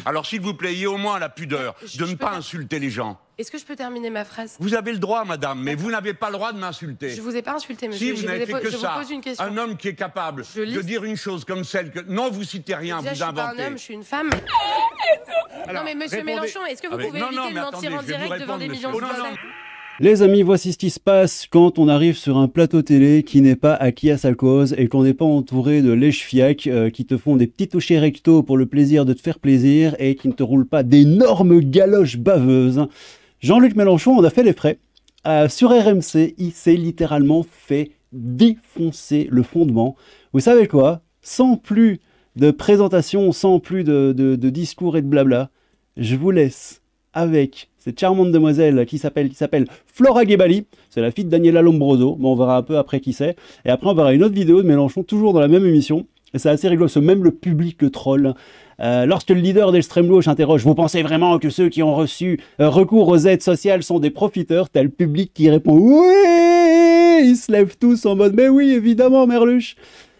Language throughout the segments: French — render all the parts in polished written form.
Alors s'il vous plaît, ayez au moins la pudeur de ne pas insulter les gens. Est-ce que je peux terminer ma phrase? Vous avez le droit, madame, mais vous n'avez pas le droit de m'insulter. Je vous ai pas insulté, monsieur. Si vous n'avez fait que ça, vous pose une question. un homme qui est capable de dire une chose comme celle que... Non, vous citez rien, Déjà, vous je suis inventez. pas un homme, je suis une femme. Non mais monsieur Mélenchon, est-ce que vous pouvez éviter de mentir en direct devant des millions de Français? Les amis, voici ce qui se passe quand on arrive sur un plateau télé qui n'est pas acquis à sa cause et qu'on n'est pas entouré de lèche-fiac qui te font des petits touchés recto pour le plaisir de te faire plaisir et qui ne te roulent pas d'énormes galoches baveuses. Jean-Luc Mélenchon en a fait les frais. Sur RMC, il s'est littéralement fait défoncer le fondement. Vous savez quoi? Sans plus de présentation, sans plus de discours et de blabla, je vous laisse avec cette charmante demoiselle qui s'appelle Flora Gebali. C'est la fille de Daniela Lombroso, mais on verra un peu après qui c'est. Et après, on verra une autre vidéo de Mélenchon, toujours dans la même émission. Et c'est assez rigolo, c'est même le public le troll. Lorsque le leader d'extrême gauche interroge « Vous pensez vraiment que ceux qui ont reçu recours aux aides sociales sont des profiteurs ?» T'as le public qui répond « Oui !» Ils se lèvent tous en mode « Mais oui, évidemment, Merluche !»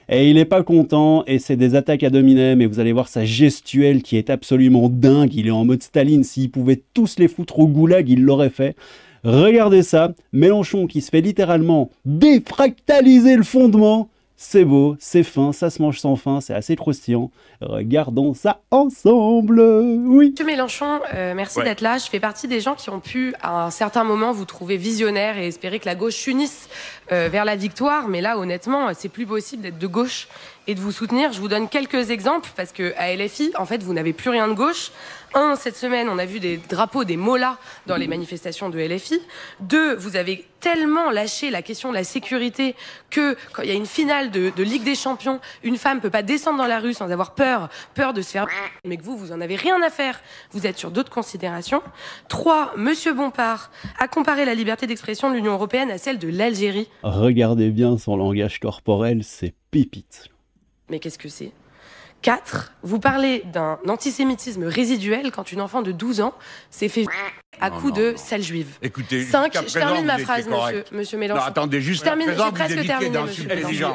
Et il n'est pas content, et c'est des attaques à dominem, et vous allez voir sa gestuelle qui est absolument dingue. Il est en mode Staline, s'il pouvait tous les foutre au goulag, il l'aurait fait. Regardez ça, Mélenchon qui se fait littéralement défractaliser le fondement. C'est beau, c'est fin, ça se mange sans fin, c'est assez croustillant. Regardons ça ensemble, oui. Monsieur Mélenchon, merci d'être là. Je fais partie des gens qui ont pu, à un certain moment, vous trouver visionnaire et espérer que la gauche s'unisse vers la victoire. Mais là, honnêtement, c'est plus possible d'être de gauche et de vous soutenir. Je vous donne quelques exemples parce que à LFI, en fait, vous n'avez plus rien de gauche. Un, cette semaine, on a vu des drapeaux, des mollahs dans les manifestations de LFI. Deux, vous avez tellement lâché la question de la sécurité que quand il y a une finale de Ligue des Champions, une femme peut pas descendre dans la rue sans avoir peur de se faire... Mais que vous en avez rien à faire. Vous êtes sur d'autres considérations. Trois, Monsieur Bompard a comparé la liberté d'expression de l'Union européenne à celle de l'Algérie. Regardez bien son langage corporel, c'est pépite. Mais qu'est-ce que c'est? 4. Vous parlez d'un antisémitisme résiduel quand une enfant de 12 ans s'est fait à coups de sale juive. Écoutez, 5. Je termine ma phrase, monsieur Mélenchon. Non, attendez, juste je présent, j'ai presque terminé, monsieur Mélenchon.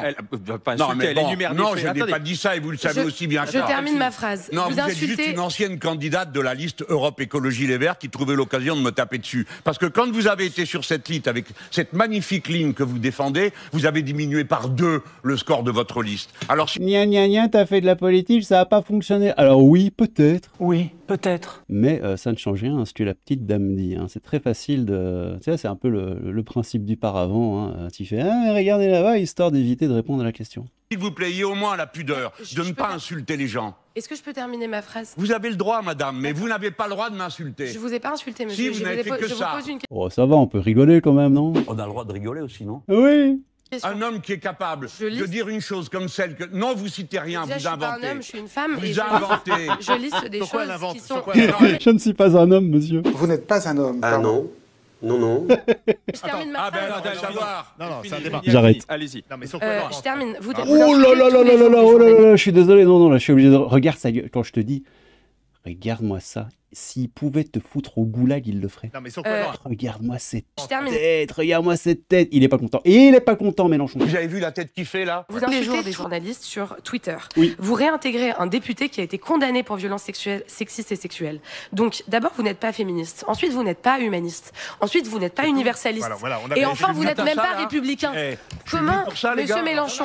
Non, mais bon, non, je n'ai pas dit ça et vous le savez aussi bien que je termine ma phrase. Non, vous êtes juste une ancienne candidate de la liste Europe Écologie Les Verts qui trouvait l'occasion de me taper dessus. Parce que quand vous avez été sur cette liste avec cette magnifique ligne que vous défendez, vous avez diminué par 2 le score de votre liste. Alors si... Gna gna gna, t'as fait de la politique, ça n'a pas fonctionné. Alors oui, peut-être. Oui, peut-être. Mais ça ne change rien, ce que la petite dame dit. Hein. C'est très facile de... Tu sais, c'est un peu le principe du paravent. Hein. Tu fais « Ah, regardez là-bas », histoire d'éviter de répondre à la question. S'il vous plaît, ayez au moins la pudeur de ne pas insulter les gens. Est-ce que je peux terminer ma phrase? Vous avez le droit, madame, mais vous n'avez pas le droit de m'insulter. Je vous ai pas insulté, monsieur. Si, vous n'avez fait que ça. Oh, ça va, on peut rigoler quand même, non? On a le droit de rigoler aussi, non? Oui. Un homme qui est capable de dire une chose comme celle que... Non, vous citez rien, déjà, vous inventez. Je suis pas un homme, je suis une femme. Vous et inventez. Je liste des choses qui sont... Je ne suis pas un homme, monsieur. Vous n'êtes pas un homme. Ah non. Non. Je termine ma phrase. Non, c'est un débat. J'arrête. Allez-y. Non, mais sur je termine. Vous oh là là là là là là, oh là là, je suis désolé, non, là, je suis obligé de... Regarde sa gueule, quand je te dis, regarde-moi ça. S'il pouvait te foutre au goulag, il le ferait. Non, mais sur quoi regarde-moi cette tête, regarde-moi cette tête. Il est pas content. Il est pas content, Mélenchon. Vous avez vu la tête qu'il fait, là? Vous insultez des journalistes sur Twitter. Oui. Vous réintégrez un député qui a été condamné pour violences sexuelles, sexistes et sexuelles. Donc, d'abord, vous n'êtes pas féministe. Ensuite, vous n'êtes pas humaniste. Ensuite, vous n'êtes pas universaliste. Voilà, et enfin, vous n'êtes même pas républicain. Comment, monsieur Mélenchon,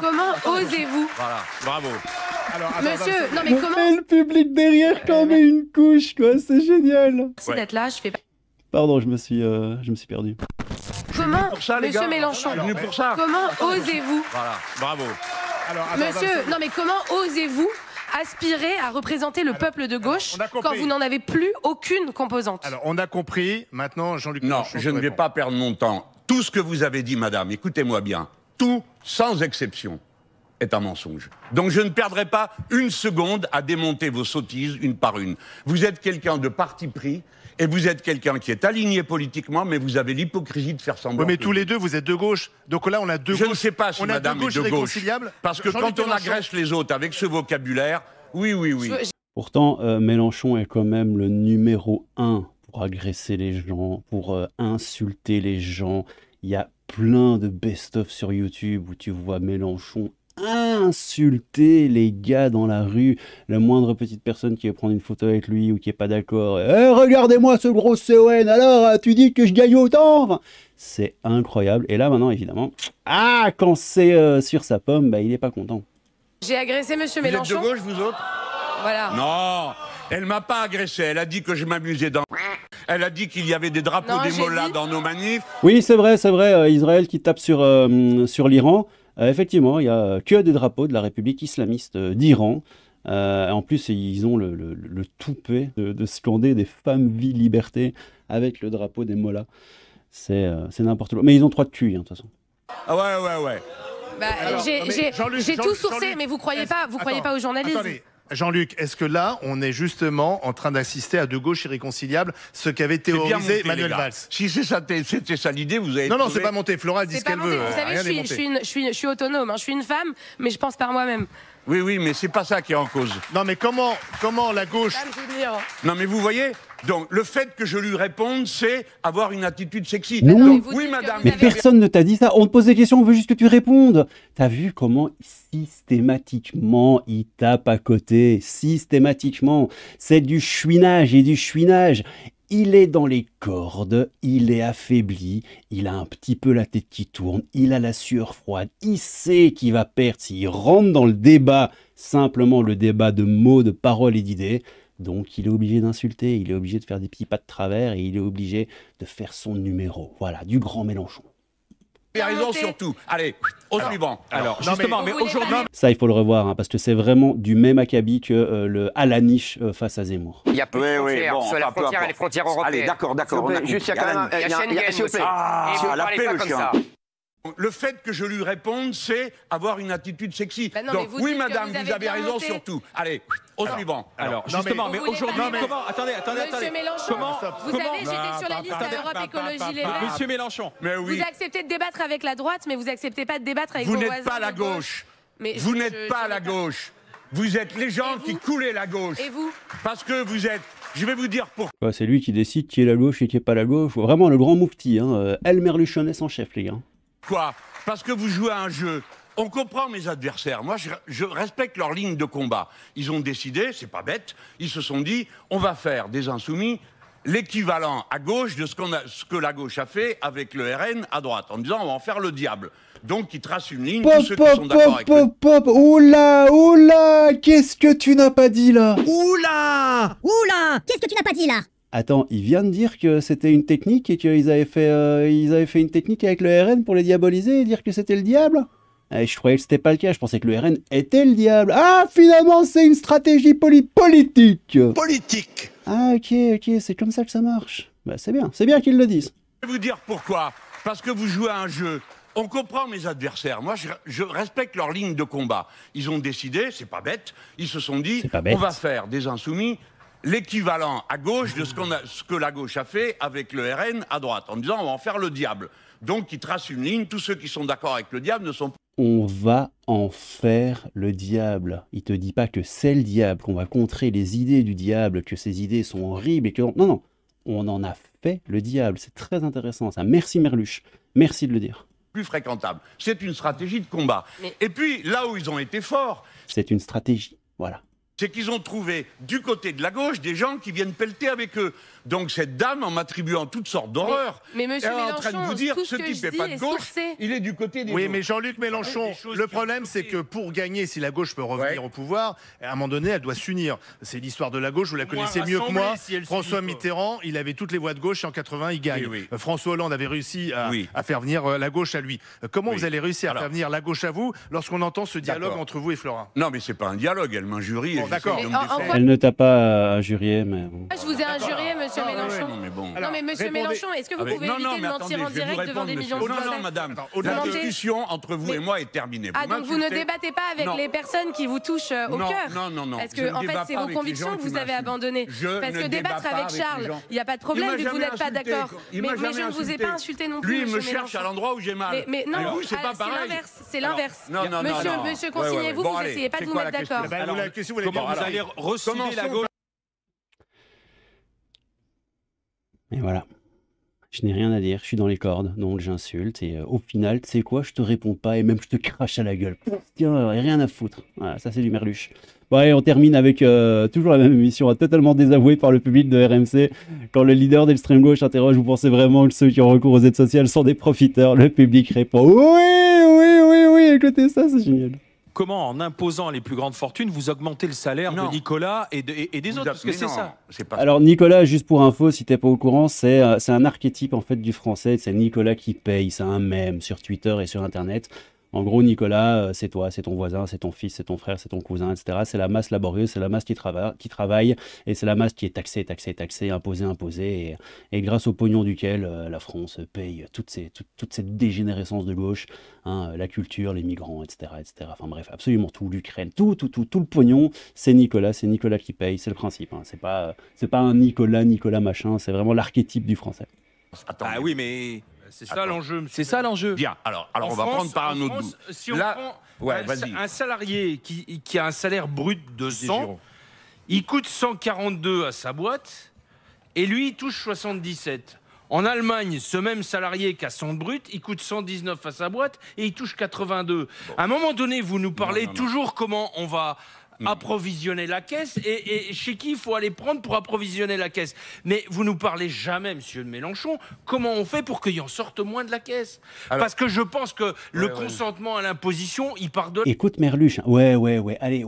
comment osez-vous? Voilà, bravo. Alors, monsieur, non mais comment... Et le public derrière quand met une couche, quoi, c'est génial. Merci d'être là, je fais pas... Pardon, je me suis perdu. Comment, ça, monsieur Mélenchon, comment osez-vous? Voilà, bravo. Monsieur, non mais comment osez-vous aspirer à représenter le peuple de gauche quand vous n'en avez plus aucune composante? Alors, on a compris. Maintenant, Jean-Luc Non, Mélenchon je ne vais pas perdre mon temps. Tout ce que vous avez dit, madame, écoutez-moi bien, tout, sans exception, est un mensonge. Donc je ne perdrai pas une seconde à démonter vos sottises une par une. Vous êtes quelqu'un de parti pris et vous êtes quelqu'un qui est aligné politiquement, mais vous avez l'hypocrisie de faire semblant. Oui, mais tous les deux, vous êtes de gauche. Donc là, on a deux gauches. Je ne sais pas si madame est de gauche. Parce que quand on agresse les autres avec ce vocabulaire, oui. Pourtant, Mélenchon est quand même le numéro 1 pour agresser les gens, pour insulter les gens. Il y a plein de best-of sur YouTube où tu vois Mélenchon insulter les gars dans la rue, la moindre petite personne qui veut prendre une photo avec lui ou qui est pas d'accord. Regardez-moi ce gros CON, alors tu dis que je gagne autant. Enfin, c'est incroyable. Et là maintenant évidemment, quand c'est sur sa pomme, il est pas content. J'ai agressé Monsieur Mélenchon. Vous êtes de gauche, vous autres? Voilà. Non, elle m'a pas agressé. Elle a dit que je m'amusais dans... Elle a dit qu'il y avait des drapeaux des mollahs dans nos manifs. Oui, c'est vrai, Israël qui tape sur l'Iran. Effectivement, il n'y a que des drapeaux de la République islamiste d'Iran. En plus, ils ont le toupet de scander des femmes, vie, liberté avec le drapeau des mollahs. C'est n'importe quoi. Mais ils ont 3 de QI, de toute façon. Ah ouais. J'ai tout sourcé, mais vous croyez pas aux journalistes. Attendez. Jean-Luc, est-ce que là, on est justement en train d'assister à deux gauches irréconciliables, ce qu'avait théorisé Manuel Valls? Si c'était ça l'idée, vous avez... Non, c'est pas monté. Flora dit ce qu'elle veut. Vous savez, je suis autonome, je suis une femme, mais je pense par moi-même. Oui, mais c'est pas ça qui est en cause. Non, mais comment la gauche... Non, mais vous voyez, donc le fait que je lui réponde, c'est avoir une attitude sexy. Non, donc, oui, madame. Mais personne ne t'a dit ça. On te pose des questions, on veut juste que tu répondes. T'as vu comment systématiquement il tape à côté? Systématiquement. C'est du chouinage et du chouinage. Il est dans les cordes, il est affaibli, il a un petit peu la tête qui tourne, il a la sueur froide, il sait qu'il va perdre s'il rentre dans le débat, simplement le débat de mots, de paroles et d'idées. Donc il est obligé d'insulter, il est obligé de faire des petits pas de travers et il est obligé de faire son numéro. Voilà, du grand Mélenchon. Vous avez raison surtout. Allez, au suivant. Alors, justement, mais aujourd'hui... Ça, il faut le revoir, parce que c'est vraiment du même acabit que le à la niche face à Zemmour. Il y a peu de frontières, sur la frontière et les frontières européennes. Allez, d'accord. Juste, il y a quand même... Il y a Schengen, s'il vous plaît. Et vous ne parlez pas comme ça. Le fait que je lui réponde, c'est avoir une attitude sexy. Donc, oui, madame, vous avez raison surtout. Allez, au suivant. Alors, justement, mais aujourd'hui, comment... Attendez. Monsieur Mélenchon, vous savez, j'étais sur la liste à Europe Écologie Les Verts. Monsieur Mélenchon. Mais oui. Vous acceptez de débattre avec la droite, mais vous acceptez pas de débattre avec vos voisins. Vous n'êtes pas la gauche. Vous n'êtes pas la gauche. Vous êtes les gens qui coulaient la gauche. Et vous? Parce que vous êtes... Je vais vous dire pourquoi. C'est lui qui décide qui est la gauche et qui est pas la gauche. Vraiment le grand moufti, El Merluchonnet en chef, les gars. Quoi? Parce que vous jouez à un jeu. On comprend mes adversaires. Moi, je respecte leur ligne de combat. Ils ont décidé, c'est pas bête, ils se sont dit, on va faire des insoumis l'équivalent à gauche de ce que la gauche a fait avec le RN à droite, en disant, on va en faire le diable. Donc, ils tracent une ligne, tous ceux qui sont d'accord avec Oula, qu'est-ce que tu n'as pas dit là? Oula, qu'est-ce que tu n'as pas dit là? Attends, il vient de dire que c'était une technique et qu'ils avaient fait une technique avec le RN pour les diaboliser et dire que c'était le diable? Je croyais que c'était pas le cas, je pensais que le RN était le diable. Ah, finalement, c'est une stratégie politique. Politique. Ah, ok, c'est comme ça que ça marche. C'est bien qu'ils le disent. Je vais vous dire pourquoi. Parce que vous jouez à un jeu. On comprend mes adversaires. Moi, je respecte leur ligne de combat. Ils ont décidé, c'est pas bête, ils se sont dit, on va faire des insoumis l'équivalent à gauche de ce que la gauche a fait avec le RN à droite, en disant on va en faire le diable. Donc ils tracent une ligne, tous ceux qui sont d'accord avec le diable ne sont pas... On va en faire le diable. Il te dit pas que c'est le diable, qu'on va contrer les idées du diable, que ces idées sont horribles et que... Non, on en a fait le diable. C'est très intéressant ça. Merci Merluche, merci de le dire. Plus fréquentable. C'est une stratégie de combat. Et puis, là où ils ont été forts... C'est une stratégie, voilà. C'est qu'ils ont trouvé du côté de la gauche des gens qui viennent pelleter avec eux. Donc cette dame, en m'attribuant toutes sortes d'horreurs, mais monsieur elle est en train de vous dire, ce type n'est pas de gauche, il est du côté des autres. Oui, mais Jean-Luc Mélenchon, le problème c'est que pour gagner, si la gauche peut revenir au pouvoir, à un moment donné, elle doit s'unir. C'est l'histoire de la gauche, vous la connaissez mieux que moi. François Mitterrand, il avait toutes les voix de gauche et en 80, il gagne. Oui. François Hollande avait réussi à faire venir la gauche à lui. Comment vous allez réussir à faire venir la gauche à vous lorsqu'on entend ce dialogue entre vous et Florin? Non, mais c'est pas un dialogue, elle m'injurie. D'accord. Elle ne t'a pas injurié, mais... Je vous ai injurié, monsieur Mélenchon. Non, mais monsieur Mélenchon, est-ce que vous pouvez éviter de mentir en direct devant des millions de Français? Non, madame, la discussion entre vous et moi est terminée. Ah, donc vous ne débattez pas avec les personnes qui vous touchent au cœur? Non. Parce que, en fait, c'est vos convictions que vous avez abandonnées. Parce que débattre avec Charles, il n'y a pas de problème vu que vous n'êtes pas d'accord. Mais je ne vous ai pas insulté non plus. Lui, il me cherche à l'endroit où j'ai mal. Mais non, c'est pas pareil. C'est l'inverse. Non. Monsieur, consignez-vous, vous essayez pas de vous mettre d'accord. Comment vous allez ressouder la gauche? Et voilà. Je n'ai rien à dire, je suis dans les cordes, donc j'insulte et au final, tu sais quoi, je te réponds pas et même je te crache à la gueule. Tiens, rien à foutre. Voilà, ça c'est du merluche. Bon allez, on termine avec toujours la même émission, totalement désavouée par le public de RMC. Quand le leader d'extrême gauche interroge, vous pensez vraiment que ceux qui ont recours aux aides sociales sont des profiteurs? Le public répond oui, écoutez ça, c'est génial. Comment, en imposant les plus grandes fortunes, vous augmentez le salaire de Nicolas et des autres? Parce que c'est ça. Alors Nicolas, juste pour info, si t'es pas au courant, c'est un archétype en fait du français. C'est Nicolas qui paye. C'est un mème sur Twitter et sur Internet. En gros, Nicolas, c'est toi, c'est ton voisin, c'est ton fils, c'est ton frère, c'est ton cousin, etc. C'est la masse laborieuse, c'est la masse qui travaille, et c'est la masse qui est taxée, imposée, et grâce au pognon duquel la France paye toute cette dégénérescence de gauche, hein, la culture, les migrants, etc. Enfin bref, absolument tout, l'Ukraine, tout le pognon, c'est Nicolas qui paye, c'est le principe. Hein. C'est pas un Nicolas machin, c'est vraiment l'archétype du français. Attendez. Ah oui, mais... C'est ça l'enjeu. C'est ça l'enjeu. Bien, alors on va prendre par un autre bout. Si on prend un salarié qui a un salaire brut de 100, il coûte 142 à sa boîte et lui, il touche 77. En Allemagne, ce même salarié qui a 100 brut, il coûte 119 à sa boîte et il touche 82. Bon. À un moment donné, vous nous parlez toujours comment on va approvisionner la caisse et chez qui il faut aller prendre pour approvisionner la caisse. Mais vous nous parlez jamais, monsieur de Mélenchon, comment on fait pour qu'il en sorte moins de la caisse. Alors, parce que je pense que le consentement à l'imposition, il pardonne. Écoute Merluche, ouais, allez,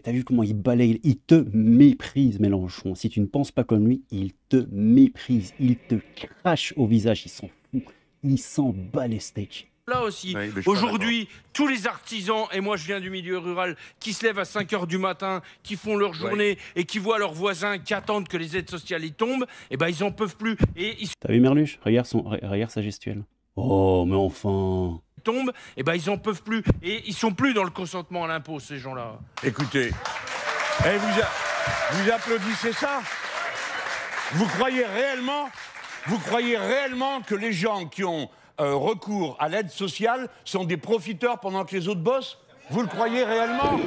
t'as vu comment il balaye, il te méprise Mélenchon. Si tu ne penses pas comme lui, il te méprise, il te crache au visage, il s'en fout, il s'en bat les steaks. Là aussi, aujourd'hui, tous les artisans, et moi je viens du milieu rural, qui se lèvent à 5h du matin, qui font leur journée et qui voient leurs voisins qui attendent que les aides sociales y tombent, et ben ils en peuvent plus. T'as vu Merluche? Regarde sa gestuelle. Oh, mais enfin... tombent, et ben ils en peuvent plus. Et ils sont plus dans le consentement à l'impôt, ces gens-là. Écoutez, vous applaudissez ça? Vous croyez réellement que les gens qui ont recours à l'aide sociale sont des profiteurs pendant que les autres bossent? Vous le croyez réellement?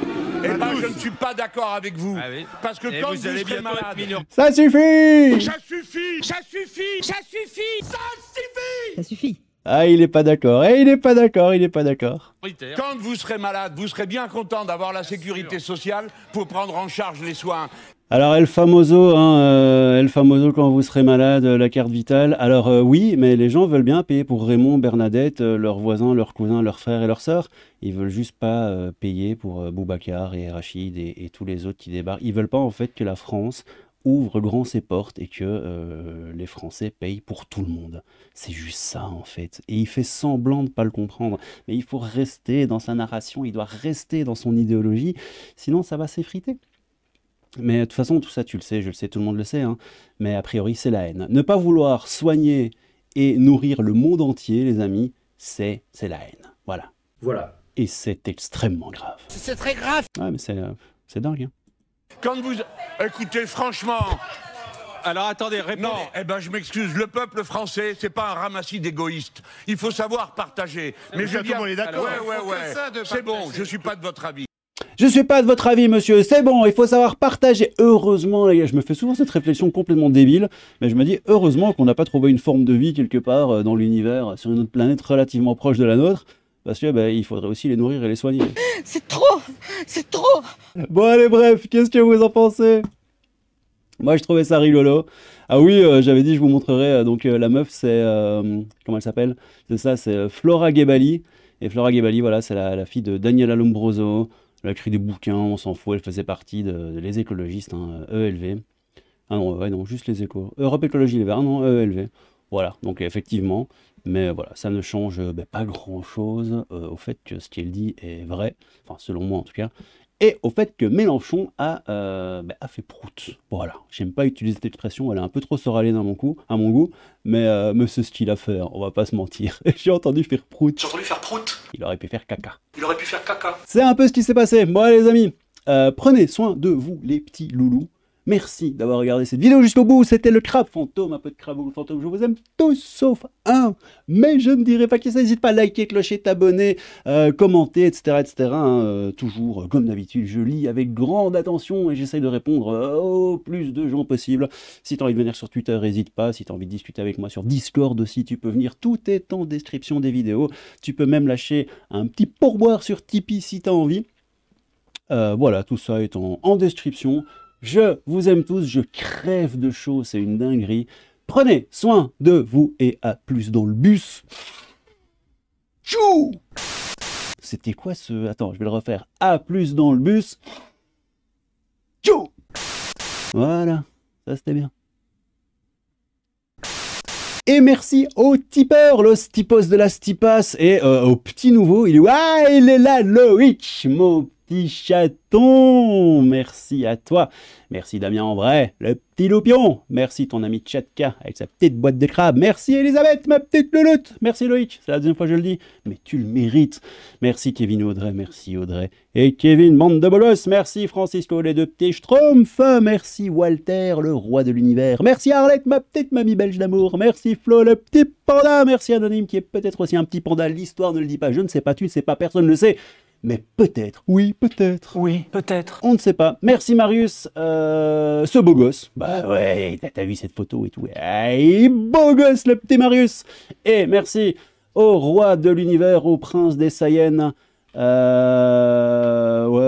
Eh ben, je ne suis pas d'accord avec vous. Ah oui. Parce que quand vous allez bien malade... Ça suffit! Ça suffit! Ça suffit! Ça suffit! Ça suffit! Ça suffit. Ah, il est pas d'accord. Il est pas d'accord. Quand vous serez malade, vous serez bien content d'avoir la sécurité sociale pour prendre en charge les soins. Alors, El Famoso, quand vous serez malade, la carte vitale. Alors, oui, mais les gens veulent bien payer pour Raymond, Bernadette, leurs voisins, leurs cousins, leurs frères et leurs sœurs. Ils veulent juste pas payer pour Boubacar et Rachid et tous les autres qui débarquent. Ils veulent pas, en fait, que la France ouvre grand ses portes et que les Français payent pour tout le monde. C'est juste ça, en fait. Et il fait semblant de pas le comprendre. Mais il faut rester dans sa narration, il doit rester dans son idéologie, sinon ça va s'effriter. Mais de toute façon, tout ça, tu le sais, je le sais, tout le monde le sait, hein. Mais a priori, c'est la haine. Ne pas vouloir soigner et nourrir le monde entier, les amis, c'est la haine. Voilà. Et c'est extrêmement grave. C'est très grave. Ouais, mais c'est dingue, hein. Quand vous... Écoutez, franchement... Alors attendez, répondez. Non, eh ben je m'excuse, le peuple français, c'est pas un ramassis d'égoïstes. Il faut savoir partager. Mais tout le monde est d'accord. Ouais. C'est bon, je suis pas de votre avis. Je suis pas de votre avis, monsieur, c'est bon, il faut savoir partager. Heureusement, les gars, je me fais souvent cette réflexion complètement débile, mais je me dis, heureusement qu'on n'a pas trouvé une forme de vie quelque part dans l'univers, sur une autre planète relativement proche de la nôtre, parce que il faudrait aussi les nourrir et les soigner. C'est trop. Bon, allez, bref, qu'est-ce que vous en pensez? Moi, je trouvais ça rigolo. Ah oui, j'avais dit, je vous montrerai, donc la meuf, c'est... comment elle s'appelle? C'est ça, c'est Flora Gebali. Et Flora Gebali, voilà, c'est la fille de Daniela Lombroso. Elle a écrit des bouquins, on s'en fout, elle faisait partie de les écologistes, hein, ELV. Ah non, ouais, non, juste les écolos. Europe Écologie Les Verts, non, ELV. Voilà, donc effectivement, mais voilà, ça ne change pas grand-chose au fait que ce qu'elle dit est vrai, enfin selon moi en tout cas, et au fait que Mélenchon a fait prout. Voilà, j'aime pas utiliser cette expression, elle est un peu trop soralée à mon goût, mais c'est ce qu'il a fait, on va pas se mentir. J'ai entendu faire prout. J'ai entendu faire prout. Il aurait pu faire caca. Il aurait pu faire caca. C'est un peu ce qui s'est passé. Bon les amis, prenez soin de vous les petits loulous. Merci d'avoir regardé cette vidéo jusqu'au bout. C'était le crabe fantôme, un peu de crabe fantôme. Je vous aime tous sauf un. Mais je ne dirai pas qui ça. N'hésite pas à liker, clocher, t'abonner, commenter, etc. etc. Toujours, comme d'habitude, je lis avec grande attention et j'essaye de répondre au plus de gens possible. Si tu as envie de venir sur Twitter, n'hésite pas. Si tu as envie de discuter avec moi sur Discord aussi, tu peux venir. Tout est en description des vidéos. Tu peux même lâcher un petit pourboire sur Tipeee si tu as envie. Voilà, tout ça est en description. Je vous aime tous, je crève de chaud, c'est une dinguerie. Prenez soin de vous et à plus dans le bus. Tchou! C'était quoi ce... Attends, je vais le refaire. À plus dans le bus. Tchou! Voilà, ça c'était bien. Et merci aux tipeurs, le stipos de la stipas et au petit nouveau, il est là, Loïc, mon petit chaton. Merci à toi. Merci Damien en vrai, le petit loupion. Merci ton ami Tchatka avec sa petite boîte de crabe. Merci Elisabeth, ma petite louloute. Merci Loïc, c'est la deuxième fois que je le dis, mais tu le mérites. Merci Kevin Audrey, merci Audrey. Et Kevin, bande de bolos. Merci Francisco, les deux petits schtroumpfs. Merci Walter, le roi de l'univers. Merci Arlette, ma petite mamie belge d'amour. Merci Flo, le petit panda. Merci Anonyme, qui est peut-être aussi un petit panda. L'histoire ne le dit pas, je ne sais pas, tu ne sais pas, personne ne le sait. Mais peut-être, oui, peut-être. Oui, peut-être. On ne sait pas. Merci Marius, ce beau gosse. Bah ouais, t'as vu cette photo et tout. Hey, beau gosse, le petit Marius. Et merci au roi de l'univers, au prince des Sayennes. Ouais,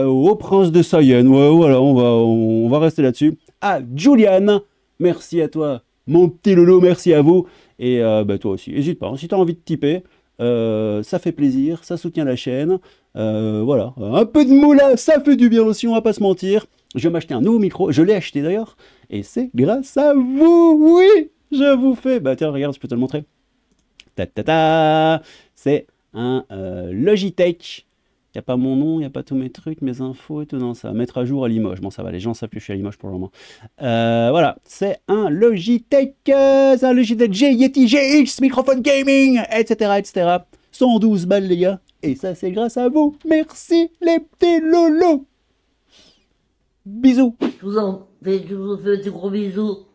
au prince des Sayennes. Ouais, voilà, on va rester là-dessus. À Julian, merci à toi, mon petit Lolo, merci à vous. Et bah, toi aussi, n'hésite pas, hein, si tu as envie de tiper. Ça fait plaisir, ça soutient la chaîne. Voilà, un peu de moula, ça fait du bien aussi, on va pas se mentir. Je vais m'acheter un nouveau micro, je l'ai acheté d'ailleurs, et c'est grâce à vous, oui, je vous fais. Bah tiens, regarde, je peux te le montrer. C'est un Logitech. Il n'y a pas mon nom, il n'y a pas tous mes trucs, mes infos et tout. Non, ça va mettre à jour à Limoges. Bon, ça va, les gens savent que je suis à Limoges pour le moment. Voilà, c'est un Logitech, G, Yeti GX, microphone gaming, etc., etc. 112 balles, les gars. Et ça, c'est grâce à vous. Merci, les petits loulous. Bisous. Je vous fais des gros bisous.